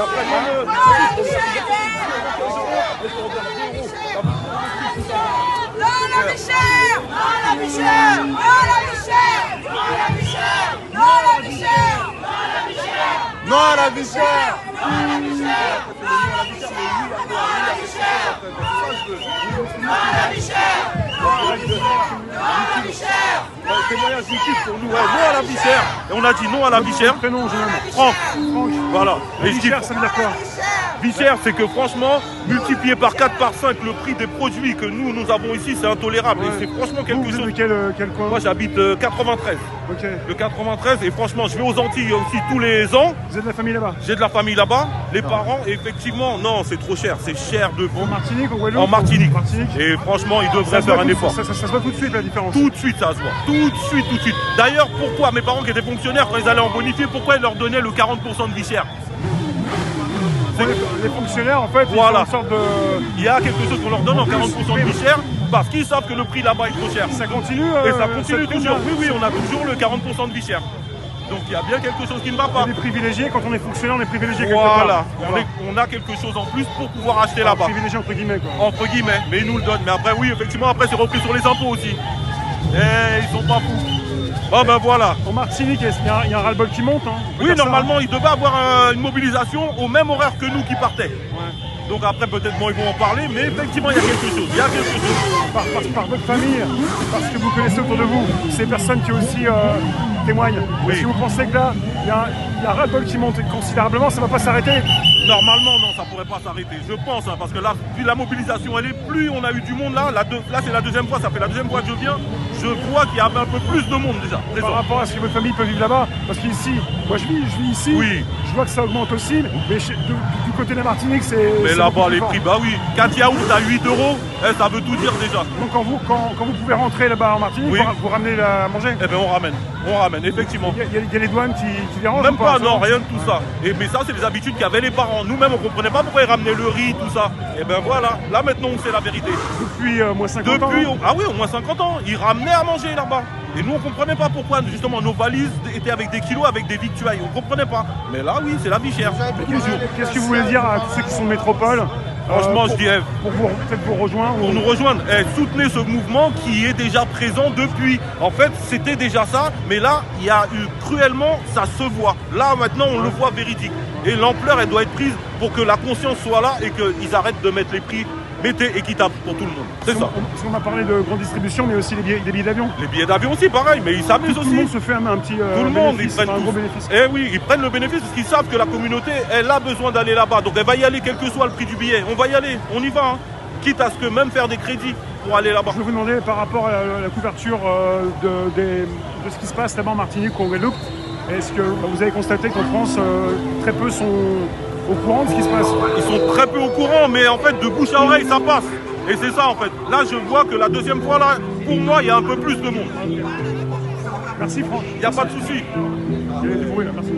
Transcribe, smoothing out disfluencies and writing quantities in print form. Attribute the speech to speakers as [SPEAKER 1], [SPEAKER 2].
[SPEAKER 1] après, comme...
[SPEAKER 2] Non à la vie chère.
[SPEAKER 1] Témoignage YouTube pour nous, ouais, non à la vie chère. Et on a dit non à la vie chère.
[SPEAKER 2] Prénom,
[SPEAKER 1] Franck. Voilà.
[SPEAKER 2] La vie chère, ça veut dire quoi?
[SPEAKER 1] Vie chère, c'est que franchement, multiplié par 4, par 5, le prix des produits que nous avons ici, c'est intolérable.
[SPEAKER 2] Ouais.
[SPEAKER 1] Et c'est franchement quelque chose.
[SPEAKER 2] De quel coin?
[SPEAKER 1] Moi, j'habite 93.
[SPEAKER 2] Ok.
[SPEAKER 1] Le 93, et franchement, je vais aux Antilles aussi tous les ans.
[SPEAKER 2] Vous avez de la famille là-bas?
[SPEAKER 1] J'ai de la famille là-bas, les parents, et effectivement, non, c'est trop cher, c'est cher de fou.
[SPEAKER 2] En Martinique, en Guadeloupe?
[SPEAKER 1] En Martinique.
[SPEAKER 2] Martinique.
[SPEAKER 1] Et franchement, ils devraient faire un effort.
[SPEAKER 2] Ça se voit tout de suite la différence.
[SPEAKER 1] Tout de suite, ça se voit. Tout de suite, tout de suite. D'ailleurs, pourquoi mes parents qui étaient fonctionnaires, quand ils allaient en bonifier, pourquoi ils leur donnaient le 40% de vie chère?
[SPEAKER 2] Les fonctionnaires, en fait,
[SPEAKER 1] voilà.
[SPEAKER 2] ils ont une sorte de...
[SPEAKER 1] Il y a quelque chose qu'on leur donne en 40% de vie chère parce qu'ils savent que le prix là-bas est trop cher.
[SPEAKER 2] Ça continue
[SPEAKER 1] et ça continue toujours.
[SPEAKER 2] Bien.
[SPEAKER 1] Oui, on a toujours le 40% de vie chère. Donc il y a bien quelque chose qui ne va pas.
[SPEAKER 2] On est privilégié, quand on est fonctionnaire, on est privilégié.
[SPEAKER 1] Voilà, on a quelque chose en plus pour pouvoir acheter là-bas.
[SPEAKER 2] Privilégié entre guillemets quoi.
[SPEAKER 1] Entre guillemets, mais ils nous le donnent. Mais après, oui, effectivement, après c'est repris sur les impôts aussi. Et ils sont pas fous. Bon ben voilà.
[SPEAKER 2] En Martinique, il y a un ras-le-bol qui monte. Hein.
[SPEAKER 1] Oui, normalement, ils devaient avoir une mobilisation au même horaire que nous qui partaient.
[SPEAKER 2] Ouais.
[SPEAKER 1] Donc après, peut-être bon, ils vont en parler, mais effectivement, il y a quelque chose. Il y a quelque chose.
[SPEAKER 2] Par votre famille, parce que vous connaissez autour de vous, ces personnes qui aussi témoignent.
[SPEAKER 1] Oui.
[SPEAKER 2] Si vous pensez que là, il y a un ras-le-bol qui monte considérablement, ça ne va pas s'arrêter?
[SPEAKER 1] Normalement, non, ça ne pourrait pas s'arrêter. Je pense, hein, parce que là, plus la mobilisation, elle est, plus on a eu du monde là. Là, c'est la deuxième fois, ça fait la deuxième fois que je viens. Je vois qu'il y a un peu plus de monde déjà.
[SPEAKER 2] Par rapport à ce que votre famille peut vivre là-bas, parce qu'ici, moi je vis ici,
[SPEAKER 1] oui.
[SPEAKER 2] Je vois que ça augmente aussi, mais du côté de la Martinique, c'est...
[SPEAKER 1] Mais là-bas, les prix, bah oui, 4 yaourts à 8 €, ça veut tout dire déjà.
[SPEAKER 2] Donc quand vous pouvez rentrer là-bas en Martinique,
[SPEAKER 1] oui.
[SPEAKER 2] vous ramenez à manger?
[SPEAKER 1] Eh bien on ramène, effectivement.
[SPEAKER 2] Il y a les douanes qui dérangent?
[SPEAKER 1] Même pas, non, rien de tout ça. Mais ça, c'est les habitudes qu'avaient les parents. Nous-mêmes, on ne comprenait pas pourquoi ils ramenaient le riz, tout ça. Et ben voilà, là maintenant, on sait la vérité.
[SPEAKER 2] Depuis moins 50 ans?
[SPEAKER 1] Ah oui, au moins 50 ans. Ils ramenaient à manger là-bas. Et nous, on ne comprenait pas pourquoi, justement, nos valises étaient avec des kilos, avec des victuailles. On ne comprenait pas. Mais là, oui, c'est la vie chère.
[SPEAKER 2] Qu'est-ce que vous voulez dire à tous ceux qui sont de métropole?
[SPEAKER 1] Franchement, je dirais...
[SPEAKER 2] Pour vous rejoindre?
[SPEAKER 1] Pour nous rejoindre. Soutenez ce mouvement qui est déjà présent depuis. En fait, c'était déjà ça. Mais là, il y a eu cruellement, ça se voit. Là, maintenant, on le voit véridique. Et l'ampleur, elle doit être prise pour que la conscience soit là et qu'ils arrêtent de mettre les prix. Mettez équitable pour tout le monde. C'est ça.
[SPEAKER 2] On a parlé de grande distribution, mais aussi les billets d'avion.
[SPEAKER 1] Les billets d'avion aussi, pareil, mais ils s'amusent aussi.
[SPEAKER 2] Tout le monde se fait un petit
[SPEAKER 1] tout le monde,
[SPEAKER 2] bénéfice,
[SPEAKER 1] ils prennent
[SPEAKER 2] un gros bénéfice.
[SPEAKER 1] Eh oui, ils prennent le bénéfice parce qu'ils savent que la communauté, elle a besoin d'aller là-bas. Donc elle va y aller, quel que soit le prix du billet. On va y aller, on y va. Hein. Quitte à ce que même faire des crédits pour aller là-bas.
[SPEAKER 2] Je vais vous demander par rapport à la couverture de ce qui se passe là-bas en Martinique ou en Guadeloupe. Est-ce que vous avez constaté qu'en France, très peu sont au courant de ce qui se passe?
[SPEAKER 1] Ils sont très peu au courant, mais en fait, de bouche à oreille, ça passe. Et c'est ça, en fait. Là, je vois que la deuxième fois, là, pour moi, il y a un peu plus de monde.
[SPEAKER 2] Merci, Franck.
[SPEAKER 1] Il n'y a pas de souci.
[SPEAKER 2] Il y a du bruit, là. Merci.